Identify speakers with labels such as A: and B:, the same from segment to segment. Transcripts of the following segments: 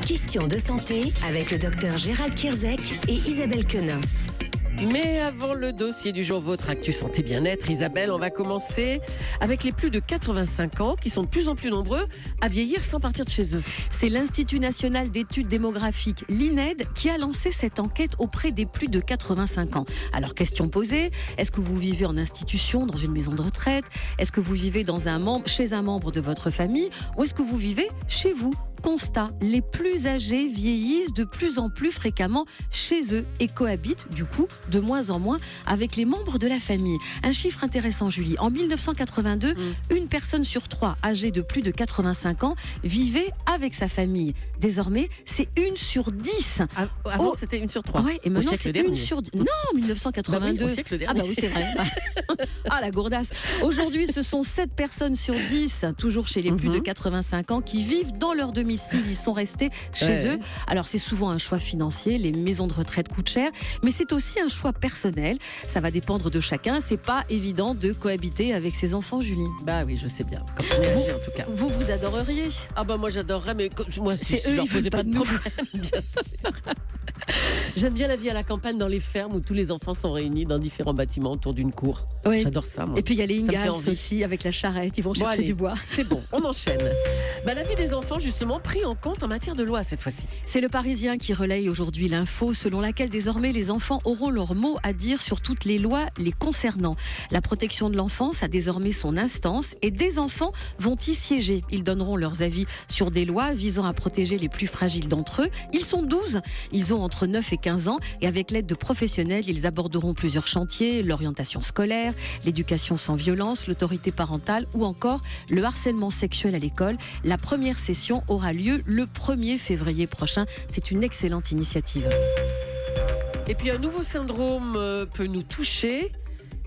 A: Question de santé avec le docteur Gérald Kierzek et Isabelle Quenin.
B: Mais avant le dossier du jour, votre actu santé bien-être, Isabelle, on va commencer avec les plus de 85 ans qui sont de plus en plus nombreux à vieillir sans partir de chez eux.
C: C'est l'Institut national d'études démographiques, l'INED, qui a lancé cette enquête auprès des plus de 85 ans. Alors, question posée, est-ce que vous vivez en institution, dans une maison de retraite? Est-ce que vous vivez chez un membre de votre famille? Ou est-ce que vous vivez chez vous? Constat, les plus âgés vieillissent de plus en plus fréquemment chez eux et cohabitent du coup de moins en moins avec les membres de la famille. Un chiffre intéressant, Julie. En 1982, une personne sur 3 âgée de plus de 85 ans vivait avec sa famille. Désormais, c'est 1 sur 10.
B: Avant, c'était 1 sur 3.
C: Ouais, et maintenant, c'est 1 sur 10. Non, 1982.
B: Bah oui, au siècle dernier.
C: Ah bah oui, c'est vrai. Ah, la gourdasse. Aujourd'hui, ce sont 7 personnes sur 10, toujours chez les plus de 85 ans, qui vivent dans leur domicile. Ils sont restés chez eux. Alors, c'est souvent un choix financier. Les maisons de retraite coûtent cher, mais c'est aussi un choix personnel. Ça va dépendre de chacun. C'est pas évident de cohabiter avec ses enfants, Julie.
B: Bah oui, je sais bien. Quand on est âgé, en tout cas.
C: Vous adoreriez.
B: Ah bah moi j'adorerais, mais moi
C: C'est
B: si
C: eux,
B: je leur
C: ils veulent
B: faisais
C: pas
B: pas de
C: de nous.
B: problème, bien sûr. J'aime bien la vie à la campagne, dans les fermes où tous les enfants sont réunis dans différents bâtiments autour d'une cour.
C: Oui.
B: J'adore ça, moi.
C: Et puis il y a les
B: Ça me fait
C: Ingalls
B: envie.
C: aussi avec la charrette. Ils vont chercher
B: allez.
C: du bois.
B: C'est bon, on enchaîne. La vie des enfants, justement, pris en compte en matière de loi cette fois-ci.
C: C'est le Parisien qui relaye aujourd'hui l'info selon laquelle désormais les enfants auront leur mot à dire sur toutes les lois les concernant. La protection de l'enfance a désormais son instance et des enfants vont y siéger. Ils donneront leurs avis sur des lois visant à protéger les plus fragiles d'entre eux. Ils sont 12, ils ont entre 9 et 15 ans et avec l'aide de professionnels, ils aborderont plusieurs chantiers, l'orientation scolaire, l'éducation sans violence, l'autorité parentale ou encore le harcèlement sexuel à l'école. La première session aura lieu le 1er février prochain. C'est une excellente initiative.
B: Et puis un nouveau syndrome peut nous toucher.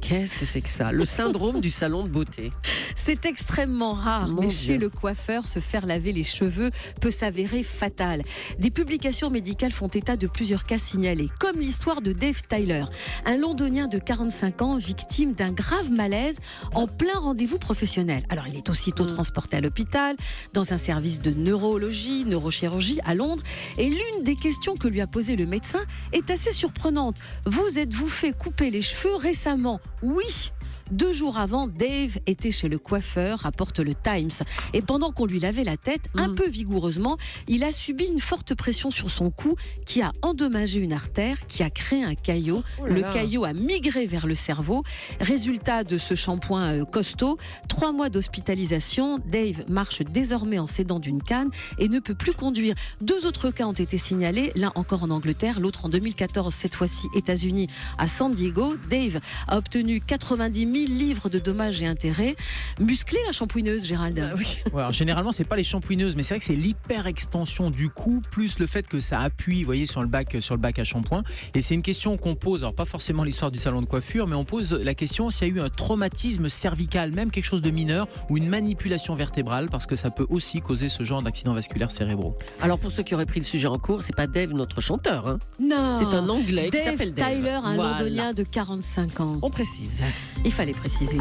B: Qu'est-ce que c'est que ça? Le syndrome du salon de beauté.
C: C'est extrêmement rare,
B: Mon
C: mais
B: Dieu.
C: chez le coiffeur, se faire laver les cheveux peut s'avérer fatal. Des publications médicales font état de plusieurs cas signalés, comme l'histoire de Dave Tyler, un londonien de 45 ans victime d'un grave malaise en plein rendez-vous professionnel. Alors, il est aussitôt transporté à l'hôpital, dans un service de neurologie, neurochirurgie à Londres, et l'une des questions que lui a posé le médecin est assez surprenante. Vous êtes-vous fait couper les cheveux récemment? Oui. 2 jours avant, Dave était chez le coiffeur, rapporte le Times. Et pendant qu'on lui lavait la tête, un peu vigoureusement, il a subi une forte pression sur son cou qui a endommagé une artère, qui a créé un caillot.
B: Oh là
C: Le
B: là.
C: caillot a migré vers le cerveau. Résultat de ce shampoing costaud, 3 mois d'hospitalisation. Dave marche désormais en s'aidant d'une canne et ne peut plus conduire. 2 autres cas ont été signalés, l'un encore en Angleterre, l'autre en 2014, cette fois-ci États-Unis, à San Diego. Dave a obtenu 90 000 livres de dommages et intérêts. Musclée la shampouineuse, Gérald.
D: Ouais, alors, généralement, c'est pas les shampouineuses, mais c'est vrai que c'est l'hyper-extension du cou, plus le fait que ça appuie, vous voyez, sur le bac à shampoing. Et c'est une question qu'on pose, alors pas forcément l'histoire du salon de coiffure, mais on pose la question s'il y a eu un traumatisme cervical, même quelque chose de mineur, ou une manipulation vertébrale, parce que ça peut aussi causer ce genre d'accidents vasculaires cérébraux.
B: Alors pour ceux qui auraient pris le sujet en cours, c'est pas Dave notre chanteur, hein.
C: Non.
B: C'est un Anglais qui
C: Dave
B: s'appelle Dave.
C: Tyler, un
B: Voilà.
C: londonien de 45 ans.
B: On précise.
C: Il fallait préciser.